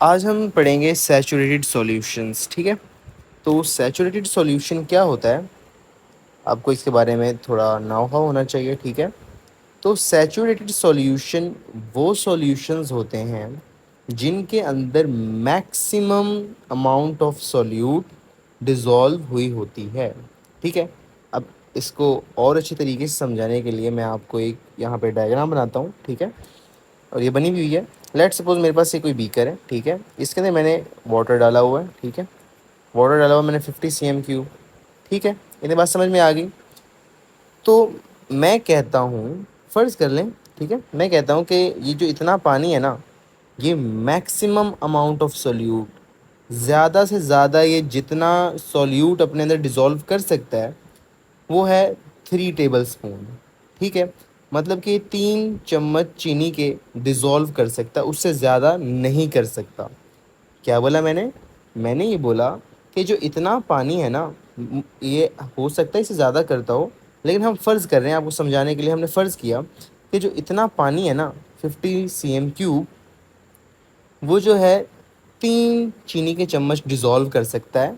आज हम पढ़ेंगे सैचुरेटेड सॉल्यूशंस। ठीक है, तो सैचुरेटेड सॉल्यूशन क्या होता है, आपको इसके बारे में थोड़ा नाउ हाउ होना चाहिए। ठीक है, तो सैचुरेटेड सॉल्यूशन वो सॉल्यूशंस होते हैं जिनके अंदर maximum amount of solute dissolve हुई होती है। ठीक है, अब इसको और अच्छे तरीके से समझाने के लिए मैं आपको एक यहाँ पे डायग्राम बनाता हूँ। ठीक है, और ये बनी हुई है। लेट सपोज मेरे पास ये कोई बीकर है। ठीक है, इसके अंदर मैंने वाटर डाला हुआ है। ठीक है, वाटर डाला हुआ मैंने 50 cm3। ठीक है, इतनी बात समझ में आ गई। तो मैं कहता हूँ, फ़र्ज़ कर लें, ठीक है, मैं कहता हूँ कि ये जो इतना पानी है ना, ये मैक्सिमम अमाउंट ऑफ सोल्यूट, ज़्यादा से ज़्यादा ये जितना सोल्यूट अपने अंदर डिज़ोल्व कर सकता है वो है 3 टेबल स्पून। ठीक है, मतलब कि 3 चम्मच चीनी के डिज़ोल्व कर सकता है, उससे ज़्यादा नहीं कर सकता। क्या बोला मैंने? मैंने ये बोला कि जो इतना पानी है ना, ये हो सकता है इससे ज़्यादा करता हो, लेकिन हम फ़र्ज़ कर रहे हैं, आपको समझाने के लिए हमने फ़र्ज़ किया कि जो इतना पानी है ना, 50 cm3, वो जो है 3 चीनी के चम्मच डिज़ोल्व कर सकता है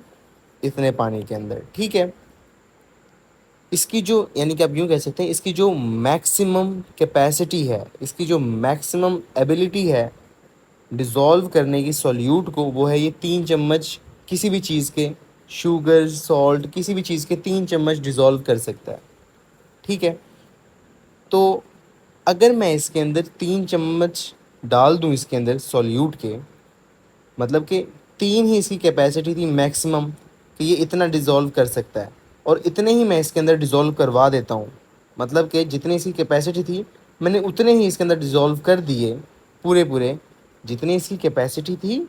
इतने पानी के अंदर। ठीक है, इसकी जो, यानी कि आप यूँ कह सकते हैं, इसकी जो मैक्सिमम कैपेसिटी है, इसकी जो मैक्सिमम एबिलिटी है डिज़ोल्व करने की सॉल्यूट को, वो है ये 3 चम्मच किसी भी चीज़ के, शुगर, सॉल्ट, किसी भी चीज़ के 3 चम्मच डिज़ोल्व कर सकता है। ठीक है, तो अगर मैं इसके अंदर 3 चम्मच डाल दूँ इसके अंदर सॉल्यूट के, मतलब कि 3 ही इसकी कैपेसिटी थी मैक्सिमम कि ये इतना डिज़ोल्व कर सकता है, और इतने ही मैं इसके अंदर डिज़ोल्व करवा देता हूँ। मतलब कि जितनी इसकी कैपेसिटी थी मैंने उतने ही इसके अंदर डिज़ोल्व कर दिए, पूरे पूरे जितनी इसकी कैपेसिटी थी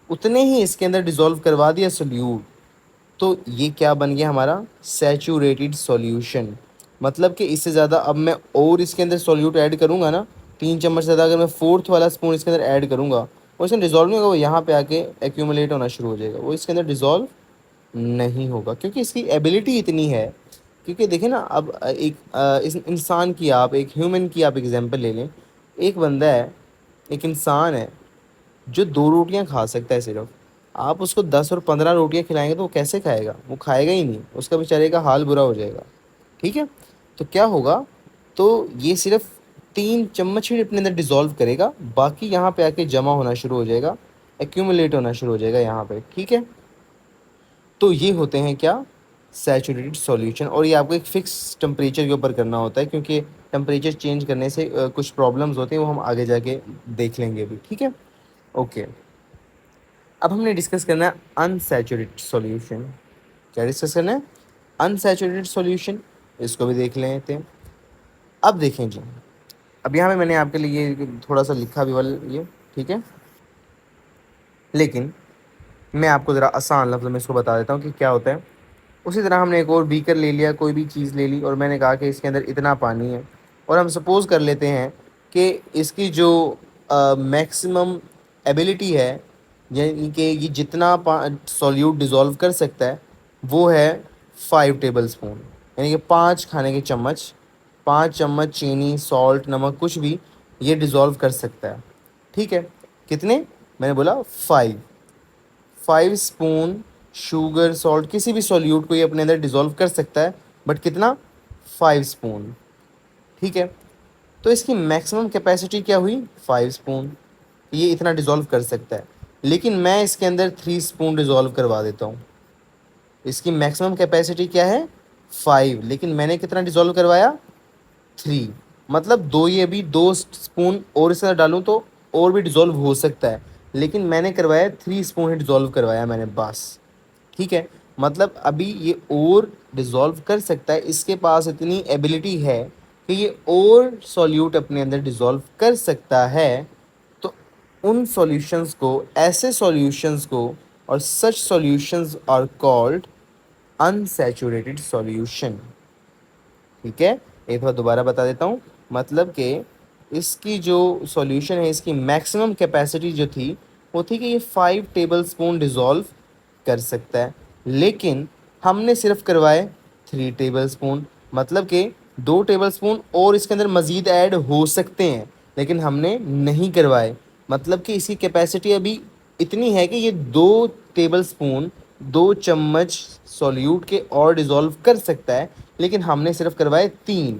उतने ही इसके अंदर डिज़ोल्व करवा दिया सोल्यूट। तो ये क्या बन गया हमारा? Saturated solution. मतलब कि इससे ज़्यादा अब मैं और इसके अंदर सॉल्यूट ऐड करूँगा ना, 3 चम्मच से ज़्यादा अगर मैं फोर्थ वाला स्पून इसके अंदर ऐड करूँगा, वो इसमें डिज़ोल्व नहीं होगा, वो यहाँ पे आके एक्यूमुलेट होना शुरू हो जाएगा, वो इसके अंदर डिज़ोल्व नहीं होगा, क्योंकि इसकी एबिलिटी इतनी है। क्योंकि देखिए ना, अब इस इंसान की, आप एक ह्यूमन की आप एग्जांपल ले लें। एक बंदा है, एक इंसान है जो 2 रोटियां खा सकता है सिर्फ। आप उसको 10 और 15 रोटियां खिलाएंगे तो वो कैसे खाएगा? वो खाएगा ही नहीं, उसका बेचारे का हाल बुरा हो जाएगा। ठीक है, तो क्या होगा? तो ये सिर्फ 3 चम्मच ही अपने अंदर डिज़ोल्व करेगा, बाकी यहाँ पे आके जमा होना शुरू हो जाएगा, एक्यूमुलेट होना शुरू हो जाएगा यहाँ पे। ठीक है, तो ये होते हैं क्या? Saturated solution. और ये आपको एक फिक्स टेम्परेचर के ऊपर करना होता है, क्योंकि टेम्परेचर चेंज करने से कुछ प्रॉब्लम्स होते हैं, वो हम आगे जाके देख लेंगे अभी। ठीक है, ओके। अब हमने डिस्कस करना है अनसैचुरेटेड सॉल्यूशन। क्या डिस्कस करना है? Unsaturated solution. इसको भी देख लेते हैं। अब देखें जी, अब यहाँ पे मैंने आपके लिए थोड़ा सा लिखा भी वाला ये, ठीक है, लेकिन मैं आपको ज़रा आसान लफ्ज़ में इसको बता देता हूँ कि क्या होता है। उसी तरह हमने एक और बीकर ले लिया, कोई भी चीज़ ले ली, और मैंने कहा कि इसके अंदर इतना पानी है, और हम सपोज़ कर लेते हैं कि इसकी जो मैक्सिमम एबिलिटी है, यानी कि ये जितना सॉल्यूट डिज़ोल्व कर सकता है, वो है 5 टेबल स्पून, यानी कि 5 खाने के चम्मच। 5 चम्मच चीनी, सॉल्ट, नमक, कुछ भी ये डिज़ोल्व कर सकता है। ठीक है, कितने? मैंने बोला 5। 5 स्पून शुगर, सॉल्ट, किसी भी सॉल्यूट को ये अपने अंदर डिज़ोल्व कर सकता है, बट कितना? 5 स्पून। ठीक है, तो इसकी मैक्सिमम कैपेसिटी क्या हुई? 5 स्पून। ये इतना डिज़ोल्व कर सकता है, लेकिन मैं इसके अंदर 3 स्पून डिज़ोल्व करवा देता हूँ। इसकी मैक्सिमम कैपेसिटी क्या है? 5, लेकिन मैंने कितना डिज़ोल्व करवाया? 3। मतलब दो, ये अभी 2 स्पून और इसके अंदर डालूँ तो और भी डिज़ोल्व हो सकता है, लेकिन मैंने करवाया 3 स्पून ही डिज़ोल्व करवाया मैंने, बस। ठीक है, मतलब अभी ये और डिज़ोल्व कर सकता है, इसके पास इतनी एबिलिटी है कि ये और सॉल्यूट अपने अंदर डिज़ोल्व कर सकता है। तो उन सॉल्यूशंस को, ऐसे सॉल्यूशंस को, और such solutions are called unsaturated solution. ठीक है, एक बार दोबारा बता देता हूँ। मतलब कि इसकी जो सॉल्यूशन है, इसकी मैक्सिमम कैपेसिटी जो थी, वो थी कि ये 5 टेबल स्पून डिज़ोल्व कर सकता है, लेकिन हमने सिर्फ करवाए 3 टेबल स्पून। मतलब कि 2 टेबल स्पून और इसके अंदर मज़ीद ऐड हो सकते हैं, लेकिन हमने नहीं करवाए। मतलब कि इसकी कैपेसिटी अभी इतनी है कि ये 2 टेबल स्पून 2 चम्मच सॉल्यूट के और डिज़ोल्व कर सकता है, लेकिन हमने सिर्फ करवाए 3।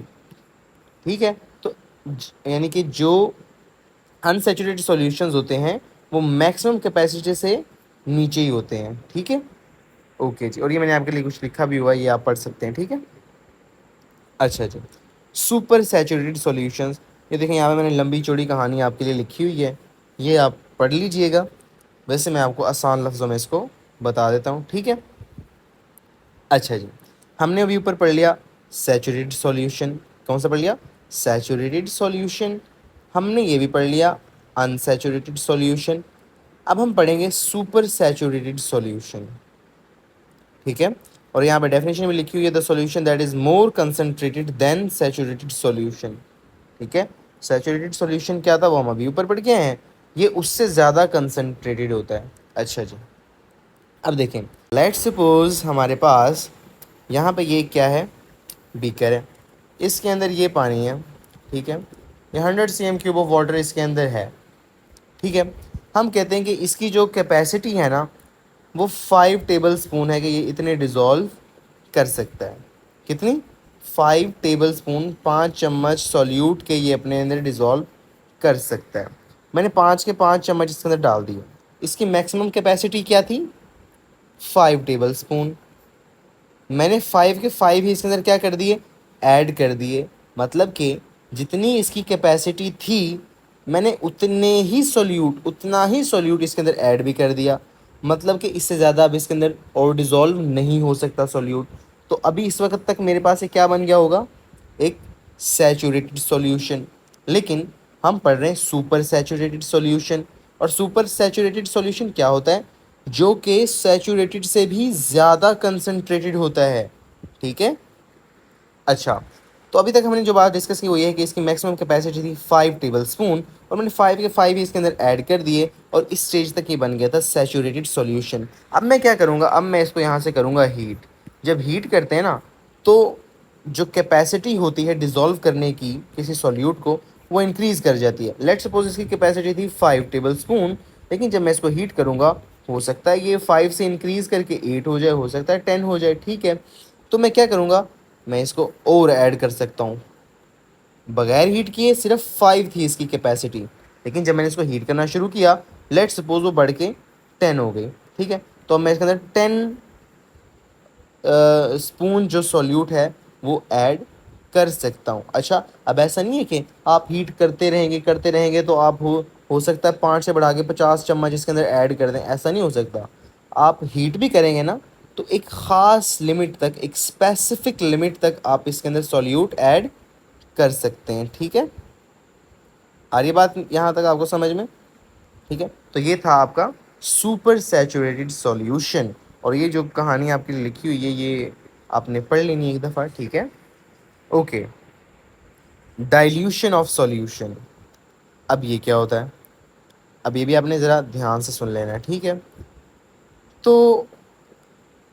ठीक है, तो यानी कि जो अनसैचुरेटेड सॉल्यूशंस होते हैं वो मैक्सिमम कैपेसिटी से नीचे ही होते हैं। ठीक है, ओके जी। और ये मैंने आपके लिए कुछ लिखा भी हुआ है, ये आप पढ़ सकते हैं। ठीक है, अच्छा जी। सुपर सैचुरेटेड सॉल्यूशंस, ये देखें यहाँ पे मैंने लंबी चौड़ी कहानी आपके लिए लिखी हुई है, ये आप पढ़ लीजिएगा। वैसे मैं आपको आसान लफ्ज़ों में इसको बता देता हूँ। ठीक है, अच्छा जी। हमने अभी ऊपर पढ़ लिया सैचुरेटेड सॉल्यूशन। कौन सा पढ़ लिया? Saturated solution. हमने ये भी पढ़ लिया अनसैचुरेटेड सॉल्यूशन। अब हम पढ़ेंगे सुपर सैचुरेटेड सॉल्यूशन। ठीक है, और यहाँ पे डेफिनेशन भी लिखी हुई है, the solution that is more concentrated than saturated solution. ठीक है, सैचुरेटेड सॉल्यूशन क्या था वो हम अभी ऊपर पढ़ के आए हैं, ये उससे ज़्यादा कंसनट्रेटेड होता है। अच्छा जी, अब देखें, लेट्स सपोज हमारे पास यहाँ पे ये क्या है, बीकर है, इसके अंदर ये पानी है। ठीक है, ये 100 cm³ ऑफ वाटर इसके अंदर है। ठीक है, हम कहते हैं कि इसकी जो कैपेसिटी है ना वो 5 टेबल स्पून है, कि ये इतने डिज़ोल्व कर सकता है। कितनी? 5 टेबल स्पून, 5 चम्मच सॉल्यूट के ये अपने अंदर डिज़ोल्व कर सकता है। मैंने 5 के 5 चम्मच इसके अंदर डाल दिए। इसकी मैक्सिमम कैपेसिटी क्या थी? 5 टेबल स्पून। मैंने 5 के 5 ही इसके अंदर क्या कर दिए? ऐड कर दिए। मतलब कि जितनी इसकी कैपेसिटी थी मैंने उतना ही सॉल्यूट इसके अंदर ऐड भी कर दिया। मतलब कि इससे ज़्यादा अब इसके अंदर और डिज़ोल्व नहीं हो सकता सॉल्यूट। तो अभी इस वक्त तक मेरे पास ये क्या बन गया होगा? एक सैचुरेटेड सॉल्यूशन। लेकिन हम पढ़ रहे हैं सुपर सैचुरेटेड सॉल्यूशन। और सुपर सैचुरेटेड सॉल्यूशन क्या होता है? जो कि सैचुरेटेड से भी ज़्यादा कंसनट्रेटेड होता है। ठीक है, अच्छा। तो अभी तक हमने जो बात डिस्कस की वो ये है कि इसकी मैक्सिमम कैपेसिटी थी 5 टेबल स्पून, और मैंने 5 के 5 ही इसके अंदर ऐड कर दिए और इस स्टेज तक ये बन गया था सैचुरेटेड सॉल्यूशन। अब मैं क्या करूँगा? अब मैं इसको यहाँ से करूँगा हीट। जब हीट करते हैं ना तो जो कैपेसिटी होती है डिज़ोल्व करने की किसी सॉल्यूट को वो इंक्रीज़ कर जाती है। लेट्स सपोज इसकी कैपेसिटी थी 5 टेबल स्पून, लेकिन जब मैं इसको हीट करूँगा हो सकता है ये 5 से इंक्रीज़ करके 8 हो जाए, हो सकता है 10 हो जाए। ठीक है, तो मैं क्या करूँगा? मैं इसको और ऐड कर सकता हूँ। बगैर हीट किए सिर्फ 5 थी इसकी कैपेसिटी, लेकिन जब मैंने इसको हीट करना शुरू किया, लेट्स सपोज वो बढ़ के 10 हो गई। ठीक है, तो अब मैं इसके अंदर 10 स्पून जो सॉल्यूट है वो ऐड कर सकता हूँ। अच्छा, अब ऐसा नहीं है कि आप हीट करते रहेंगे तो आप हो सकता है 5 से बढ़ा के 50 चम्मच इसके अंदर ऐड कर दें। ऐसा नहीं हो सकता। आप हीट भी करेंगे ना तो एक ख़ास लिमिट तक, एक स्पेसिफिक लिमिट तक आप इसके अंदर सॉल्यूट ऐड कर सकते हैं। ठीक है, आ रही बात यहाँ तक आपको समझ में? ठीक है, तो ये था आपका सुपर सैचुरेटेड सॉल्यूशन। और ये जो कहानी आपके लिए लिखी हुई है ये आपने पढ़ लेनी है एक दफ़ा। ठीक है, ओके। डाइल्यूशन ऑफ सॉल्यूशन, अब ये क्या होता है? अब ये भी आपने ज़रा ध्यान से सुन लेना है। ठीक है, तो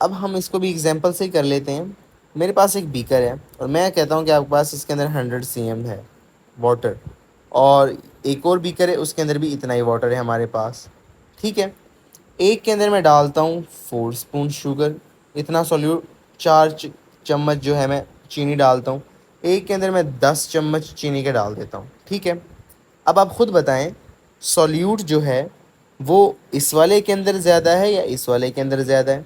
अब हम इसको भी एग्जांपल से ही कर लेते हैं। मेरे पास एक बीकर है और मैं कहता हूँ कि आपके पास इसके अंदर 100 cm है वाटर, और एक और बीकर है उसके अंदर भी इतना ही वाटर है हमारे पास। ठीक है, एक के अंदर मैं डालता हूँ 4 स्पून शुगर, इतना सॉल्यूट, 4 चम्मच जो है मैं चीनी डालता हूँ। एक के अंदर मैं 10 चम्मच चीनी के डाल देता हूँ। ठीक है, अब आप ख़ुद बताएं सॉल्यूट जो है वो इस वाले के अंदर ज़्यादा है या इस वाले के अंदर ज़्यादा है?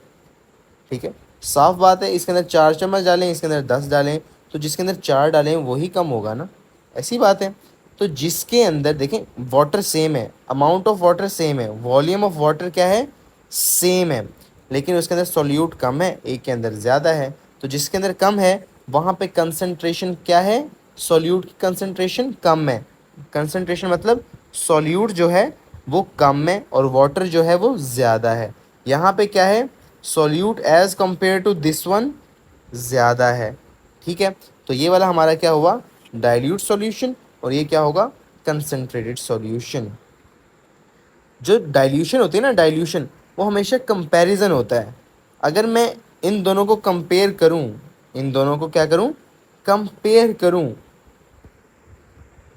ठीक है, साफ बात है, इसके अंदर 4 चम्मच डालें, इसके अंदर 10 डालें, तो जिसके अंदर 4 डालें वही कम होगा ना, ऐसी बात है। तो जिसके अंदर देखें वाटर सेम है, अमाउंट ऑफ वाटर सेम है, वॉल्यूम ऑफ वाटर क्या है? सेम है, लेकिन उसके अंदर सॉल्यूट कम है, एक के अंदर ज़्यादा है। तो जिसके अंदर कम है वहाँ पे कंसंट्रेशन क्या है? सॉल्यूट की कंसंट्रेशन कम है। कंसंट्रेशन मतलब सॉल्यूट जो है वो कम है और वाटर जो है वो ज़्यादा है। यहाँ पे क्या है? Solute as compare to this one ज़्यादा है। ठीक है, तो ये वाला हमारा क्या हुआ? डाइल्यूट सॉल्यूशन, और ये क्या होगा? Concentrated solution. जो डाइल्यूशन होती है ना, डाइल्यूशन वो हमेशा कंपैरिजन होता है। अगर मैं इन दोनों को कंपेयर करूं, इन दोनों को क्या करूं? कंपेयर करूं,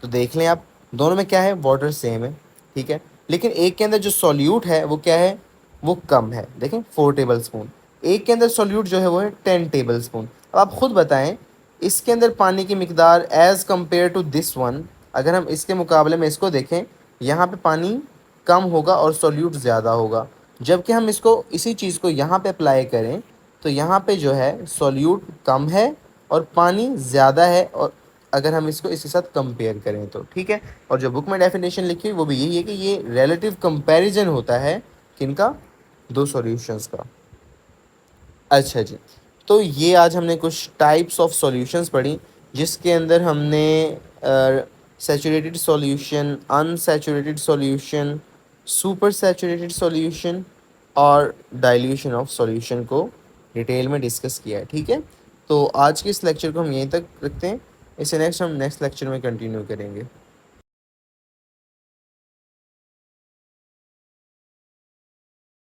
तो देख लें आप दोनों में क्या है? वाटर सेम है। ठीक है, लेकिन एक के अंदर जो सॉल्यूट है वो क्या है, वो कम है। देखें 4 टेबल स्पून, एक के अंदर सॉल्यूट जो है वो है 10 टेबल स्पून। अब आप खुद बताएं इसके अंदर पानी की मिकदार as compared to this one, अगर हम इसके मुकाबले में इसको देखें, यहाँ पे पानी कम होगा और सॉल्यूट ज़्यादा होगा। जबकि हम इसको इसी चीज़ को यहाँ पे अप्लाई करें तो यहाँ पे जो है सॉल्यूट कम है और पानी ज़्यादा है, और अगर हम इसको इसके साथ कंपेयर करें तो ठीक है। और जो बुक में डेफिनेशन लिखी हुई वो भी यही है कि ये रिलेटिव कंपैरिजन होता है किनका, दो सॉल्यूशंस का। अच्छा जी, तो ये आज हमने कुछ टाइप्स ऑफ सॉल्यूशंस पढ़ी, जिसके अंदर हमने saturated solution, unsaturated solution, super saturated solution और डाइल्यूशन ऑफ सॉल्यूशन को डिटेल में डिस्कस किया है। ठीक है, तो आज के इस लेक्चर को हम यहीं तक रखते हैं, इसे नेक्स्ट हम नेक्स्ट लेक्चर में कंटिन्यू करेंगे।